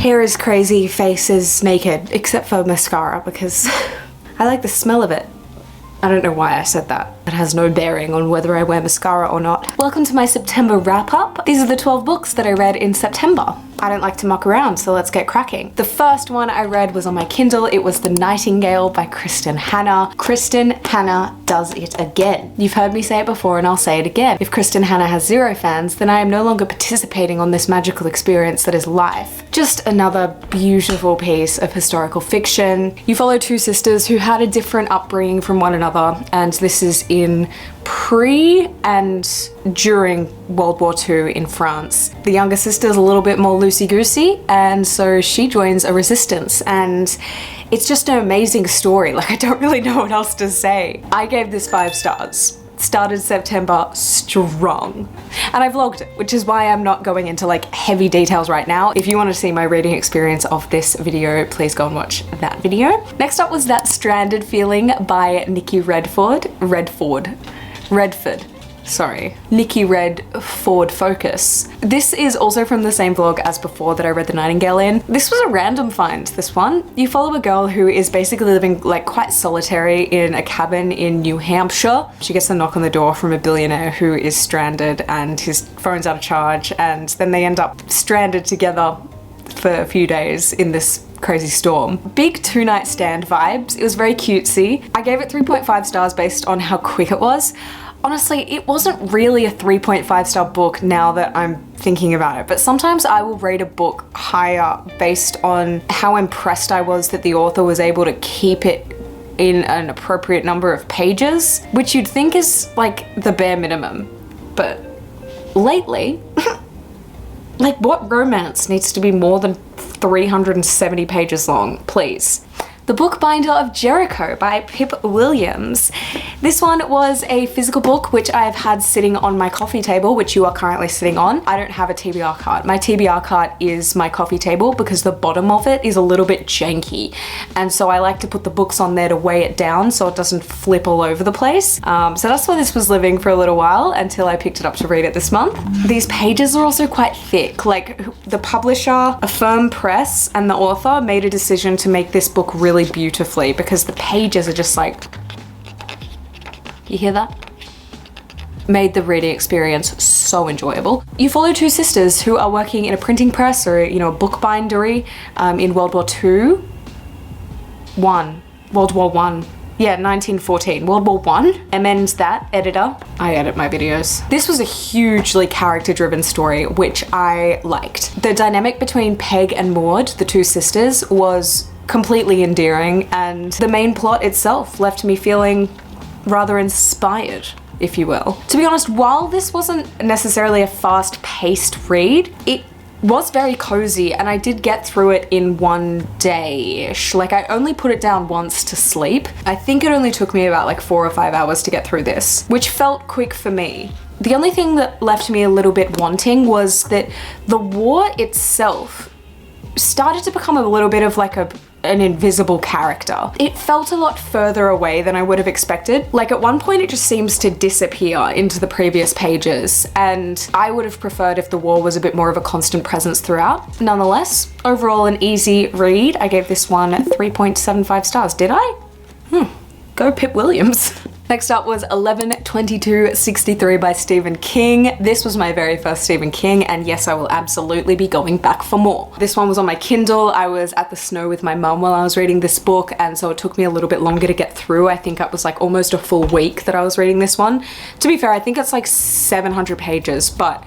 Hair is crazy, face is naked, except for mascara because I like the smell of it. I don't know why I said that. It has no bearing on whether I wear mascara or not. Welcome to my September wrap up. These are the 12 books that I read in September. I don't like to muck around, so let's get cracking. The first one I read was on my Kindle. It was The Nightingale by Kristin Hannah. Kristin Hannah does it again. You've heard me say it before and I'll say it again. If Kristin Hannah has 0 fans, then I am no longer participating on this magical experience that is life. Just another beautiful piece of historical fiction. You follow 2 sisters who had a different upbringing from one another, and this is in pre and during World War II in France. The younger sister is a little bit more loosey-goosey, and so she joins a resistance, and it's just an amazing story. Like, I don't really know what else to say. I gave this 5 stars. Started September strong. And I vlogged it, which is why I'm not going into like heavy details right now. If you want to see my reading experience of this video, please go and watch that video. Next up was That Stranded Feeling by Nicky Redford. Nicky Redford Focus. This is also from the same vlog as before that I read The Nightingale in. This was a random find, this one. You follow a girl who is basically living like quite solitary in a cabin in New Hampshire. She gets a knock on the door from a billionaire who is stranded and his phone's out of charge, and then they end up stranded together for a few days in this crazy storm. Big 2-night stand vibes. It was very cutesy. I gave it 3.5 stars based on how quick it was. Honestly, it wasn't really a 3.5 star book now that I'm thinking about it, but sometimes I will rate a book higher based on how impressed I was that the author was able to keep it in an appropriate number of pages, which you'd think is like the bare minimum. But lately, like, what romance needs to be more than 370 pages long, please? The Bookbinder of Jericho by Pip Williams. This one was a physical book which I have had sitting on my coffee table, which you are currently sitting on. I don't have a TBR cart. My TBR cart is my coffee table because the bottom of it is a little bit janky. And so I like to put the books on there to weigh it down so it doesn't flip all over the place. So that's where this was living for a little while until I picked it up to read it this month. These pages are also quite thick. Like, the publisher, a firm press, and the author made a decision to make this book really beautifully because the pages are just like, you hear that? Made the reading experience so enjoyable. You follow 2 sisters who are working in a printing press, or, you know, a bookbindery in World War II. World War One. Yeah, 1914, World War I. Amend that, editor. I edit my videos. This was a hugely character-driven story, which I liked. The dynamic between Peg and Maud, the 2 sisters, was completely endearing, and the main plot itself left me feeling rather inspired, if you will. To be honest, while this wasn't necessarily a fast-paced read, it was very cozy, and I did get through it in one day-ish. Like, I only put it down once to sleep. I think it only took me about like 4 or 5 hours to get through this, which felt quick for me. The only thing that left me a little bit wanting was that the war itself started to become a little bit of like an invisible character. It felt a lot further away than I would have expected. Like, at one point it just seems to disappear into the previous pages, and I would have preferred if the war was a bit more of a constant presence throughout. Nonetheless, overall an easy read. I gave this one 3.75 stars. Did I? Go Pip Williams. Next up was 11/22/63 by Stephen King. This was my very first Stephen King, and yes, I will absolutely be going back for more. This one was on my Kindle. I was at the snow with my mum while I was reading this book, and so it took me a little bit longer to get through. I think it was like almost a full week that I was reading this one. To be fair, I think it's like 700 pages, but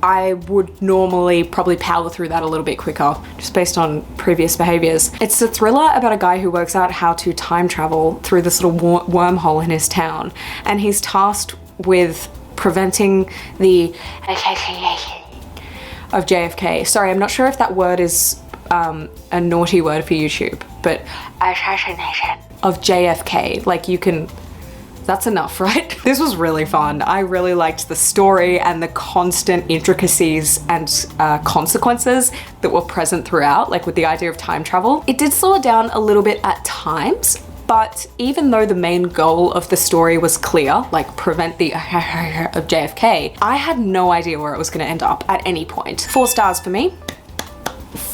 I would normally probably power through that a little bit quicker, just based on previous behaviors. It's a thriller about a guy who works out how to time travel through this little wormhole in his town, and he's tasked with preventing the assassination of JFK. Sorry, I'm not sure if that word is a naughty word for YouTube, but assassination of JFK. Like, you can... That's enough, right? This was really fun. I really liked the story and the constant intricacies and consequences that were present throughout, like with the idea of time travel. It did slow it down a little bit at times, but even though the main goal of the story was clear, like prevent the of JFK, I had no idea where it was gonna end up at any point. 4 stars for me.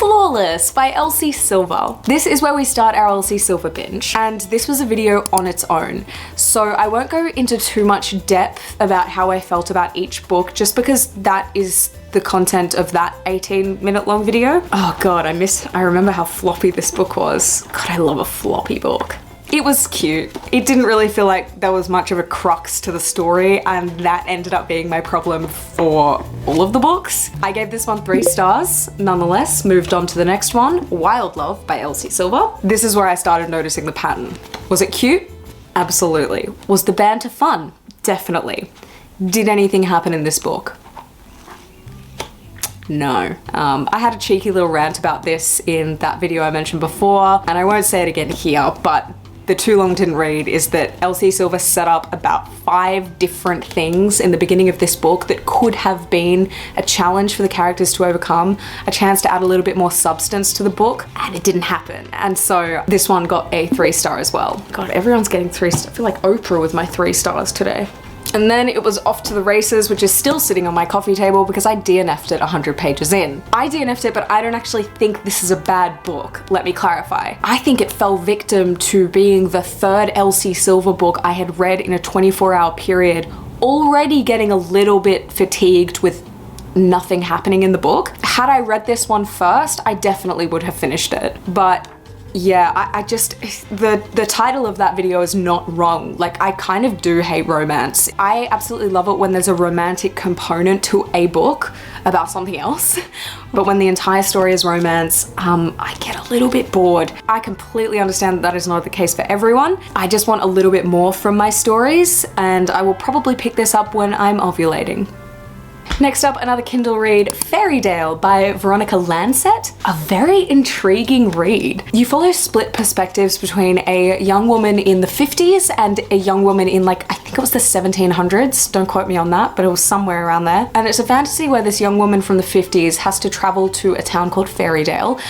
Flawless by Elsie Silver. This is where we start our Elsie Silver binge, and this was a video on its own, so I won't go into too much depth about how I felt about each book just because that is the content of that 18-minute long video. Oh god, I remember how floppy this book was. God, I love a floppy book. It was cute. It didn't really feel like there was much of a crux to the story, and that ended up being my problem for all of the books. I gave this one 3 stars, nonetheless. Moved on to the next one, Wild Love by Elsie Silver. This is where I started noticing the pattern. Was it cute? Absolutely. Was the banter fun? Definitely. Did anything happen in this book? No. I had a cheeky little rant about this in that video I mentioned before, and I won't say it again here, but the too long didn't read is that Elsie Silver set up about 5 different things in the beginning of this book that could have been a challenge for the characters to overcome, a chance to add a little bit more substance to the book, and it didn't happen. And so this one got a 3-star as well. God, everyone's getting 3 stars. I feel like Oprah with my 3 stars today. And then it was off to the races, which is still sitting on my coffee table because I DNF'd it 100 pages in. I DNF'd it, but I don't actually think this is a bad book, let me clarify. I think it fell victim to being the 3rd Elsie Silver book I had read in a 24-hour period, already getting a little bit fatigued with nothing happening in the book. Had I read this one first, I definitely would have finished it, but yeah, I just, the title of that video is not wrong. Like, I kind of do hate romance. I absolutely love it when there's a romantic component to a book about something else. But when the entire story is romance, I get a little bit bored. I completely understand that that is not the case for everyone. I just want a little bit more from my stories, and I will probably pick this up when I'm ovulating. Next up, another Kindle read, Fairydale by Veronica Lancet. A very intriguing read. You follow split perspectives between a young woman in the 50s and a young woman in, like, I think it was the 1700s. Don't quote me on that, but it was somewhere around there. And it's a fantasy where this young woman from the 50s has to travel to a town called Fairydale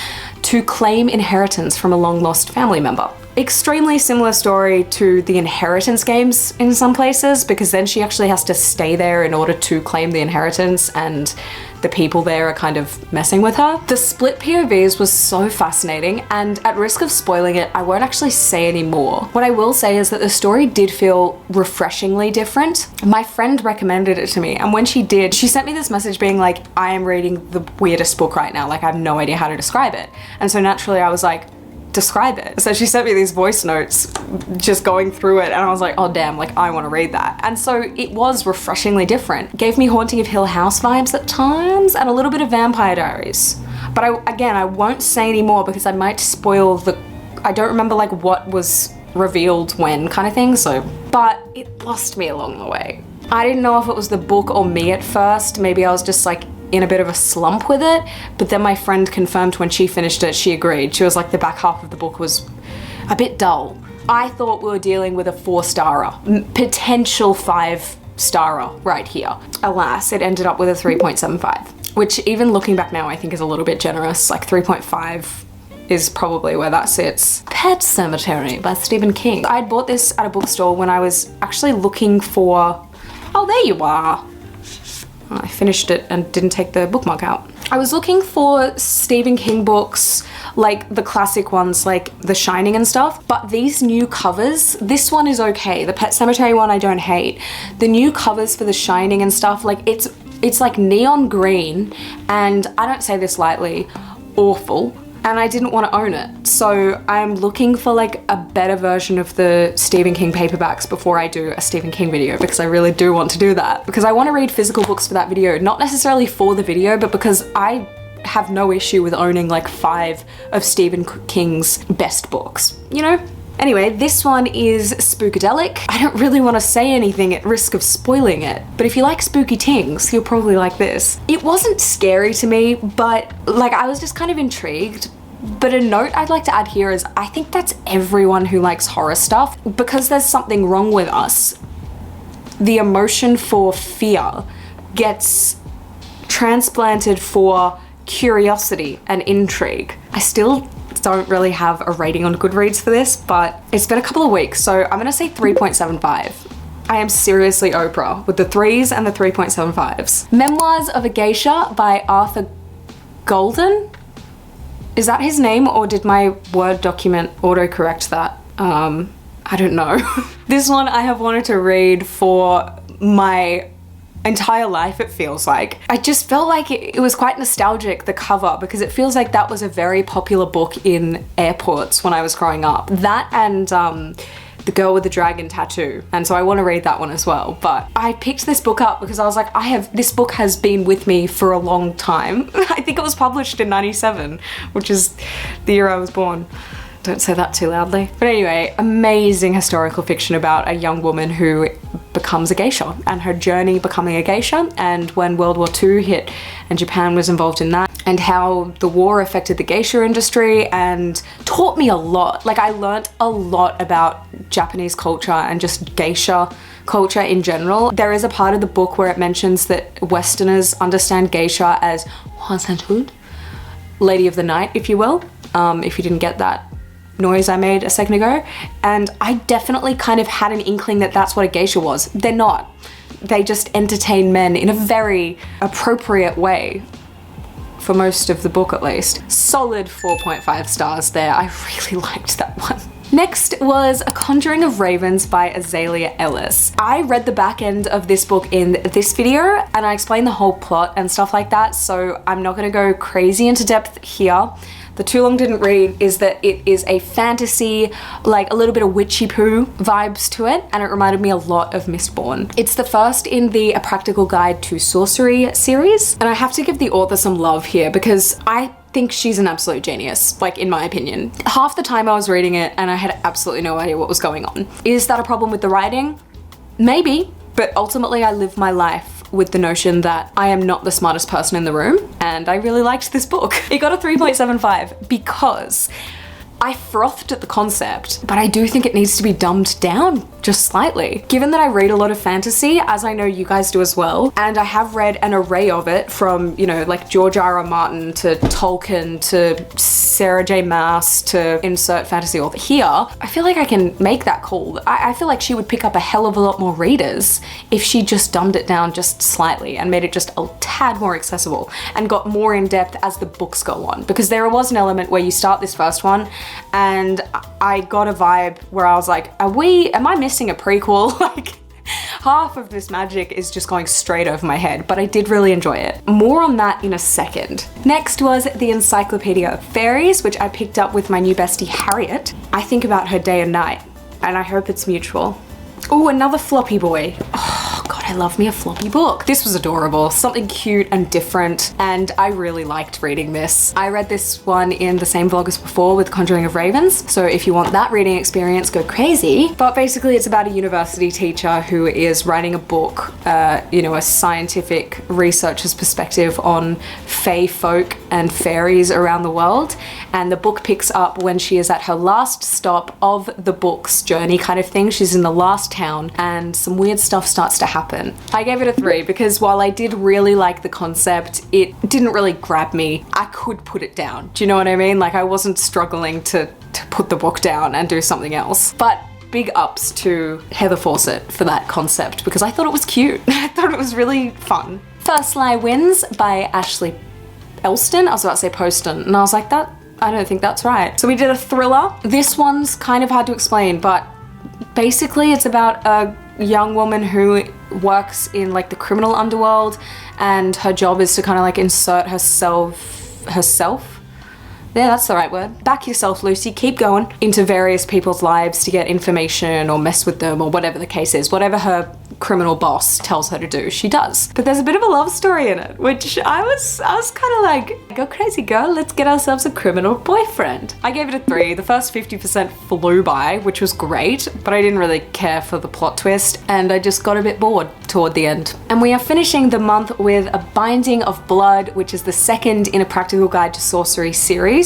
to claim inheritance from a long-lost family member. Extremely similar story to the inheritance games in some places, because then she actually has to stay there in order to claim the inheritance, and the people there are kind of messing with her. The split POVs was so fascinating, and at risk of spoiling it, I won't actually say any more. What I will say is that the story did feel refreshingly different. My friend recommended it to me, and when she did, she sent me this message being like, I am reading the weirdest book right now, like I have no idea how to describe it. And so naturally I was like, describe it. So she sent me these voice notes just going through it, and I was like, oh damn, like I want to read that. And so it was refreshingly different. Gave me Haunting of Hill House vibes at times and a little bit of Vampire Diaries. But I won't say any more because I might spoil I don't remember like what was revealed when kind of thing, so. But it lost me along the way. I didn't know if it was the book or me at first. Maybe I was just like in a bit of a slump with it, but then my friend confirmed when she finished it, she agreed. She was like, the back half of the book was a bit dull. I thought we were dealing with a 4-starer, potential 5-starer right here. Alas, it ended up with a 3.75, which even looking back now, I think is a little bit generous. Like 3.5 is probably where that sits. Pet Cemetery by Stephen King. I'd bought this at a bookstore when I was actually looking for, oh, there you are. I finished it and didn't take the bookmark out. I was looking for Stephen King books, like the classic ones like The Shining and stuff, but these new covers, this one is okay. The Pet Sematary one I don't hate. The new covers for The Shining and stuff, like it's like neon green, and I don't say this lightly, awful. And I didn't want to own it. So I'm looking for like a better version of the Stephen King paperbacks before I do a Stephen King video, because I really do want to do that. Because I want to read physical books for that video, not necessarily for the video, but because I have no issue with owning like 5 of Stephen King's best books, you know? Anyway, this one is spookadelic. I don't really want to say anything at risk of spoiling it, but if you like spooky things, you'll probably like this. It wasn't scary to me, but like I was just kind of intrigued. But a note I'd like to add here is I think that's everyone who likes horror stuff, because there's something wrong with us. The emotion for fear gets transplanted for curiosity and intrigue. I still don't really have a rating on Goodreads for this, but it's been a couple of weeks, so I'm gonna say 3.75. I am seriously Oprah with the 3s and the 3.75s. Memoirs of a Geisha by Arthur Golden? Is that his name, or did my Word document autocorrect that? I don't know. This one I have wanted to read for my entire life, it feels like. I just felt like it was quite nostalgic, the cover, because it feels like that was a very popular book in airports when I was growing up. That and The Girl with the Dragon Tattoo. And so I want to read that one as well. But I picked this book up because I was like, this book has been with me for a long time. I think it was published in 97, which is the year I was born. Don't say that too loudly. But anyway, amazing historical fiction about a young woman who becomes a geisha and her journey becoming a geisha, and when World War II hit and Japan was involved in that, and how the war affected the geisha industry, and taught me a lot. Like, I learnt a lot about Japanese culture and just geisha culture in general. There is a part of the book where it mentions that Westerners understand geisha as lady of the night, if you will. If you didn't get that noise I made a second ago. And I definitely kind of had an inkling that that's what a geisha was. They're not. They just entertain men in a very appropriate way, for most of the book at least. Solid 4.5 stars there. I really liked that one. Next was A Conjuring of Ravens by Azalea Ellis. I read the back end of this book in this video and I explained the whole plot and stuff like that, so I'm not gonna go crazy into depth here. The too long didn't read is that it is a fantasy, like a little bit of witchy poo vibes to it, and it reminded me a lot of Mistborn. It's the first in the A Practical Guide to Sorcery series, and I have to give the author some love here because I think she's an absolute genius, like in my opinion. Half the time I was reading it and I had absolutely no idea what was going on. Is that a problem with the writing? Maybe, but ultimately I live my life with the notion that I am not the smartest person in the room, and I really liked this book. It got a 3.75 because I frothed at the concept, but I do think it needs to be dumbed down just slightly. Given that I read a lot of fantasy, as I know you guys do as well, and I have read an array of it from, you know, like George R.R. Martin to Tolkien to Sarah J. Maas to insert fantasy author here, I feel like I can make that call. I feel like she would pick up a hell of a lot more readers if she just dumbed it down just slightly and made it just a tad more accessible and got more in depth as the books go on. Because there was an element where you start this first one and I got a vibe where I was like, am I missing a prequel? Like, half of this magic is just going straight over my head, but I did really enjoy it. More on that in a second. Next was the Encyclopaedia of Faeries, which I picked up with my new bestie Harriet. I think about her day and night, and I hope it's mutual. Oh, another floppy boy. Oh God, I love me a floppy book. This was adorable, something cute and different, and I really liked reading this. I read this one in the same vlog as before with Conjuring of Ravens, so if you want that reading experience, go crazy. But basically it's about a university teacher who is writing a book, you know, a scientific researcher's perspective on fae folk and fairies around the world, and the book picks up when she is at her last stop of the book's journey kind of thing. She's in the last town and some weird stuff starts to happen. I gave it a 3 because while I did really like the concept, it didn't really grab me. I could put it down. Do you know what I mean? Like, I wasn't struggling to put the book down and do something else. But big ups to Heather Fawcett for that concept because I thought it was cute. I thought it was really fun. First Lie Wins by Ashley Elston. I was about to say Poston, and I was like, I don't think that's right. So we did a thriller. This one's kind of hard to explain, but basically it's about a young woman who works in like the criminal underworld, and her job is to kind of like insert herself? Yeah, that's the right word. Back yourself, Lucy, keep going into various people's lives to get information or mess with them or whatever the case is. Whatever her criminal boss tells her to do, she does. But there's a bit of a love story in it, which I was kind of like, go crazy girl, let's get ourselves a criminal boyfriend. I gave it a 3. The first 50% flew by, which was great, but I didn't really care for the plot twist, and I just got a bit bored toward the end. And we are finishing the month with A Binding of Blood, which is the second in A Practical Guide to Sorcery series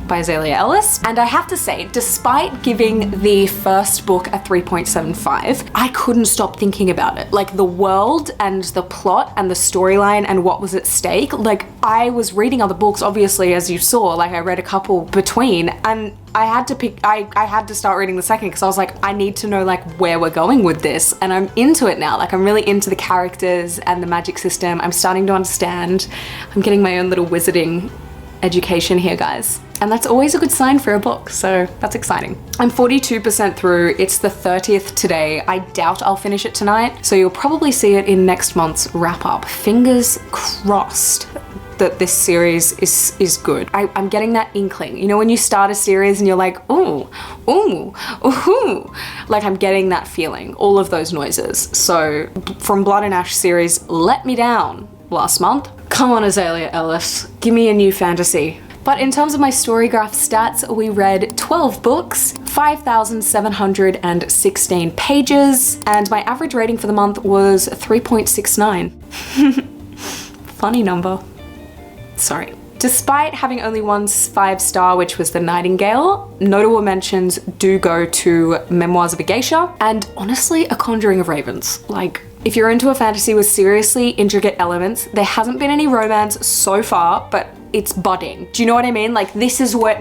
by Azalea Ellis. And I have to say, despite giving the first book a 3.75, I couldn't stop thinking about it. Like, the world and the plot and the storyline and what was at stake. Like, I was reading other books, obviously, as you saw, like I read a couple between, and I had to start reading the second because I was like, I need to know like where we're going with this, and I'm into it now. Like, I'm really into the characters and the magic system. I'm starting to understand. I'm getting my own little wizarding education here, guys. And that's always a good sign for a book, so that's exciting. I'm 42% through. It's the 30th today. I doubt I'll finish it tonight, so you'll probably see it in next month's wrap up. Fingers crossed that this series is good. I'm getting that inkling. You know when you start a series and you're like, ooh, ooh, ooh, like I'm getting that feeling, all of those noises. So from Blood and Ash series let me down last month. Come on, Azalea Ellis, give me a new fantasy. But in terms of my Storygraph stats, we read 12 books, 5,716 pages, and my average rating for the month was 3.69. Funny number. Sorry. Despite having only one 5-star, which was the Nightingale, notable mentions do go to Memoirs of a Geisha and honestly A Conjuring of Ravens. Like, if you're into a fantasy with seriously intricate elements, there hasn't been any romance so far, but it's budding. Do you know what I mean? Like this is where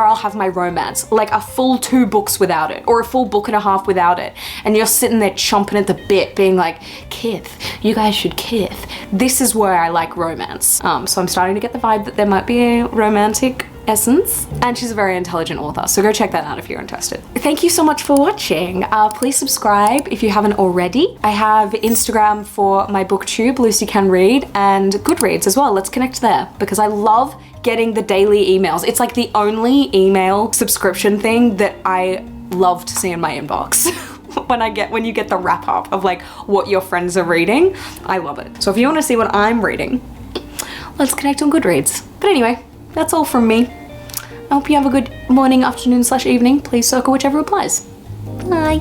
I'll have my romance. Like a full 2 books without it, or a full book and a half without it. And you're sitting there chomping at the bit, being like, Kith, you guys should kith. This is where I like romance. So I'm starting to get the vibe that there might be a romantic essence, and she's a very intelligent author, so go check that out if you're interested. Thank you so much for watching. Please subscribe if you haven't already. I have Instagram for my booktube, Lucy Can Read, and Goodreads as well. Let's connect there because I love getting the daily emails. It's like the only email subscription thing that I love to see in my inbox. when you get the wrap up of like what your friends are reading, I love it. So if you want to see what I'm reading, let's connect on Goodreads. But anyway, that's all from me. I hope you have a good morning, afternoon / evening. Please circle whichever applies. Bye.